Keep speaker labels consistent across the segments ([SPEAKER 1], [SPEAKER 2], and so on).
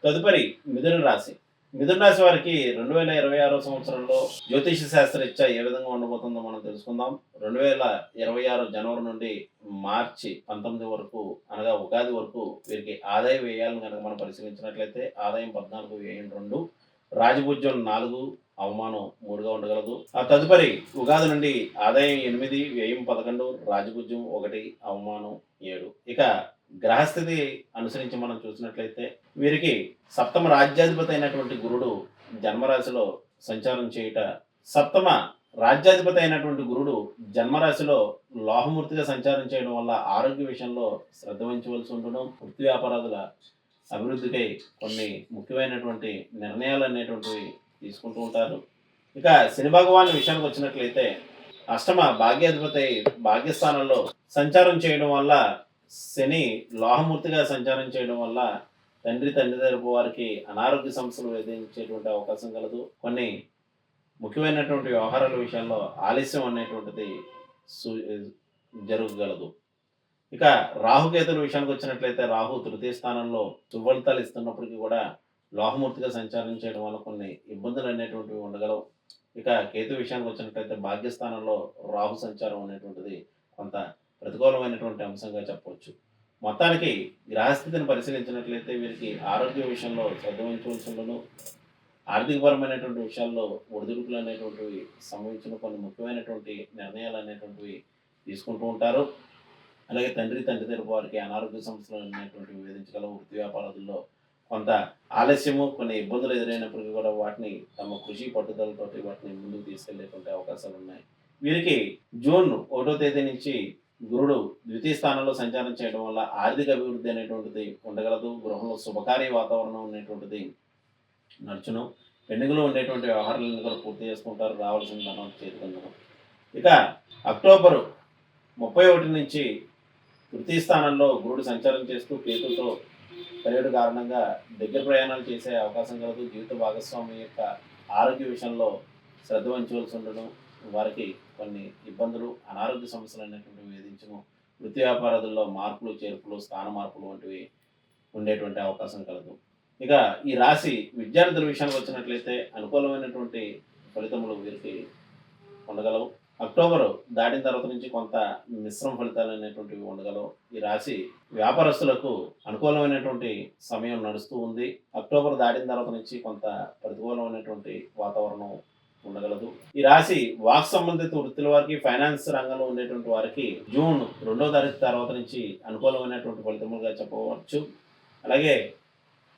[SPEAKER 1] తదుపరి మిథున రాశి. మిథున రాశి వారికి 2026 సంవత్సరంలో జ్యోతిష శాస్త్రరీత్యా ఏ విధంగా ఉండబోతుందో మనం తెలుసుకుందాం. 2026 జనవరి నుండి మార్చి 19 వరకు అనగా ఉగాది వరకు వీరికి ఆదాయ వ్యయాలను గనక మనం పరిశీలించినట్లయితే ఆదాయం 14, వ్యయం 2, రాజపూజ్యం 4, అవమానం 3గా ఉండగలదు. ఆ తదుపరి ఉగాది నుండి ఆదాయం 8, వ్యయం 11, రాజపూజ్యం 1, అవమానం 7. ఇక గ్రహస్థితి అనుసరించి మనం చూసినట్లయితే వీరికి సప్తమ రాజ్యాధిపతి అయినటువంటి గురుడు జన్మరాశిలో సంచారం చేయుట, సప్తమ రాజ్యాధిపతి అయినటువంటి గురుడు జన్మరాశిలో లోహమూర్తిగా సంచారం చేయడం వల్ల ఆరోగ్య విషయంలో శ్రద్ధ వహించవలసి ఉండడం, వృత్తి వ్యాపారాదుల అభివృద్ధికై కొన్ని ముఖ్యమైనటువంటి నిర్ణయాలు అనేటువంటివి తీసుకుంటూ ఉంటారు. ఇక శని భగవాన్ విషయానికి వచ్చినట్లయితే అష్టమ భాగ్యాధిపతి భాగ్యస్థానంలో సంచారం చేయడం వల్ల, శని లోహమూర్తిగా సంచారం చేయడం వల్ల తండ్రి వారికి అనారోగ్య సమస్యలు ఎదిరించేటువంటి అవకాశం కలదు. కొన్ని ముఖ్యమైనటువంటి వ్యవహారాల విషయాల్లో ఆలస్యం అనేటువంటిది జరగగలదు. ఇక రాహుకేతుల విషయానికి వచ్చినట్లయితే రాహు తృతీయ స్థానంలో శుభఫలితాలు ఇస్తున్నప్పటికీ కూడా లోహమూర్తిగా సంచారం చేయడం వల్ల కొన్ని ఇబ్బందులు అనేటువంటివి ఉండగలవు. ఇక కేతు విషయానికి వచ్చినట్లయితే భాగ్యస్థానంలో రాహు సంచారం అనేటువంటిది కొంత ప్రతికూలమైనటువంటి అంశంగా చెప్పవచ్చు. మొత్తానికి గ్రహస్థితిని పరిశీలించినట్లయితే వీరికి ఆరోగ్య విషయంలో శ్రద్ధ వహించవలసి ఉండను. ఆర్థికపరమైనటువంటి విషయాల్లో ఒడిదుడుకులు అనేటువంటివి సంభవించిన కొన్ని ముఖ్యమైనటువంటి నిర్ణయాలు అనేటువంటివి తీసుకుంటూ ఉంటారు. అలాగే తండ్రి తరపు వారికి అనారోగ్య సమస్యలు అనేటువంటివి వేధించగలవు. వృత్తి వ్యాపారాదుల్లో కొంత ఆలస్యము, కొన్ని ఇబ్బందులు ఎదురైనప్పటికీ కూడా వాటిని తమ కృషి పట్టుదలతోటి వాటిని ముందుకు తీసుకెళ్లేటువంటి అవకాశాలు ఉన్నాయి. వీరికి జూన్ 1వ తేదీ నుంచి గురుడు ద్వితీయ స్థానంలో సంచారం చేయడం వల్ల ఆర్థిక అభివృద్ధి అనేటువంటిది ఉండగలదు. గృహంలో శుభకార్య వాతావరణం అనేటువంటిది నడుచును. పెండింగ్లో ఉండేటువంటి వ్యవహారాలను కూడా పూర్తి చేసుకుంటారు. రావాల్సిన ధనం చేరుకుందాం. ఇక అక్టోబర్ 31 నుంచి తృతీయ స్థానంలో గురుడు సంచారం చేస్తూ కేతుతో పర్యటన కారణంగా దగ్గర ప్రయాణాలు చేసే అవకాశం కలదు. జీవిత భాగస్వామి యొక్క ఆరోగ్య విషయంలో శ్రద్ధ వహించవలసి ఉండడం, వారికి కొన్ని ఇబ్బందులు, అనారోగ్య సమస్యలు అనేటువంటివి వేధించడం, వృత్తి వ్యాపారాదుల్లో మార్పులు, చేర్పులు, స్థాన మార్పులు వంటివి ఉండేటువంటి అవకాశం కలదు. ఇక ఈ రాశి విద్యార్థుల విషయానికి వచ్చినట్లయితే అనుకూలమైనటువంటి ఫలితములు వీరికి ఉండగలవు. అక్టోబర్ దాటిన తర్వాత నుంచి కొంత మిశ్రమ ఫలితాలు అనేటువంటివి ఉండగలవు. ఈ రాశి వ్యాపారస్తులకు అనుకూలమైనటువంటి సమయం నడుస్తూ ఉంది. అక్టోబర్ దాటిన తర్వాత నుంచి కొంత ప్రతికూలమైనటువంటి వాతావరణం ఉండగలదు. ఈ రాశి వాక్ సంబంధిత వృత్తుల వారికి, ఫైనాన్స్ రంగంలో ఉండేటువంటి వారికి జూన్ 2వ తారీఖు తర్వాత నుంచి అనుకూలమైనటువంటి ఫలితములుగా చెప్పవచ్చు. అలాగే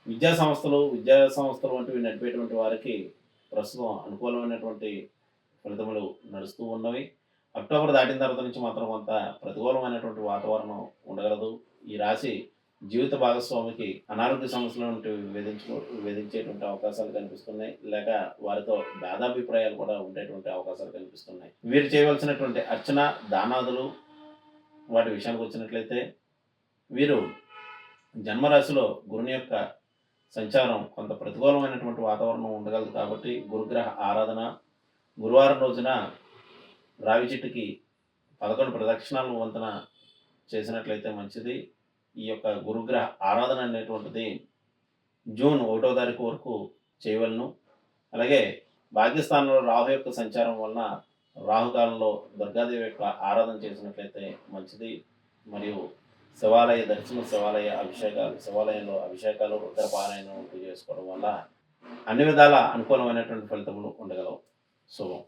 [SPEAKER 1] విద్యా సంస్థలు వంటివి నడిపేటువంటి వారికి ప్రస్తుతం అనుకూలమైనటువంటి ఫలితములు నడుస్తూ ఉన్నవి. అక్టోబర్ దాటిన తర్వాత నుంచి మాత్రం కొంత ప్రతికూలమైనటువంటి వాతావరణం ఉండగలదు. ఈ రాశి జీవిత భాగస్వామికి అనారోగ్య సమస్యలు వేధించేటువంటి అవకాశాలు కనిపిస్తున్నాయి. లేక వారితో భేదాభిప్రాయాలు కూడా ఉండేటువంటి అవకాశాలు కనిపిస్తున్నాయి. వీరు చేయవలసినటువంటి అర్చన, దానాదులు వాటి విషయానికి వచ్చినట్లయితే వీరు జన్మరాశిలో గురుని యొక్క సంచారం కొంత ప్రతికూలమైనటువంటి వాతావరణం ఉండగలదు. కాబట్టి గురుగ్రహ ఆరాధన, గురువారం రోజున రావి చెట్టుకి 11 ప్రదక్షిణాలు వంతన చేసినట్లయితే మంచిది. ఈ యొక్క గురుగ్రహ ఆరాధన అనేటువంటిది జూన్ 1వ తారీఖు వరకు చేయవలను. అలాగే భాగ్యస్థానంలో రాహు యొక్క సంచారం వలన రాహుకాలంలో దుర్గాదేవి యొక్క ఆరాధన చేసినట్లయితే మంచిది. మరియు శివాలయ దర్శనం, శివాలయంలో అభిషేకాలు, రుద్రపారాయణం చేసుకోవడం వల్ల అన్ని విధాల అనుకూలమైనటువంటి ఫలితములు ఉండగలవు. శుభం.